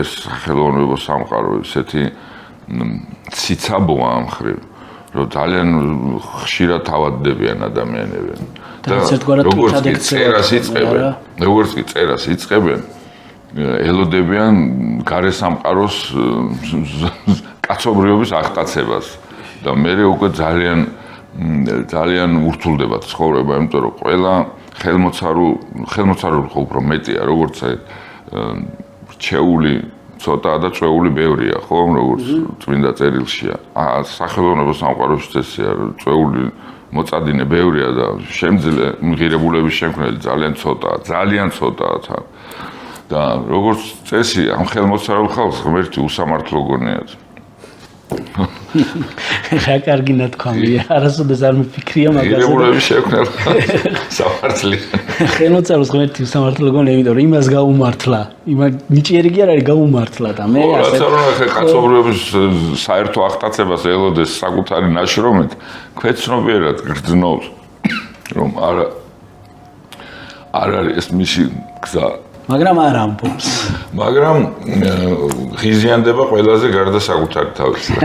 ეს სახელმწიფო სამყარო ესეთი ციცაბოა ამ ხრივ, რომ ძალიან ხშირად თავადდებიან ადამიანები. და როგორც კი წერას იწყებენ, ელოდებიან გარე სამყაროს კაცობრიობის აღტაცებას და მე უკვე ძალიან ურთულდება ცხოვრება, იმიტომ რომ ყველა ხელმოცარული ხო უფრო მეტია, როგორც რჩეული ცოტაა და წვეული ბევრია, ხო, როგორც წმინდა წერილშია. სახელმწიფო სამყაროში წესია, წვეული მოწადინე ბევრია და შემძლე მღირებულების შემქმნელი ძალიან ცოტაა თან. და როგორც წესი, ამ ხელმოცარულ ხალხს ღმერთი უსამართლო გონიათ. რა კარგი ნათქვამია, არასოდეს არ მიფიქრია მაგაზე. მღირებულების შემქმნელი სამართლიანი. ხელმოცარულს ღმერთი უსამართლო გონია, იმიტომ რომ იმას გაუმართლა. ნიჭიერი კი არ არის გაუმართლა და მე ასე კაცობრიობის საერთო აღტაცებას ელოდეს საკუთარი ნაშრომით, ქვეცნობიერად გრძნობს, რომ არ არის ეს მისი გზა. მაგრამ არ ამბობს. მაგრამ ღიზიანდება ყველაზე გარდა საკუთარი თავისა.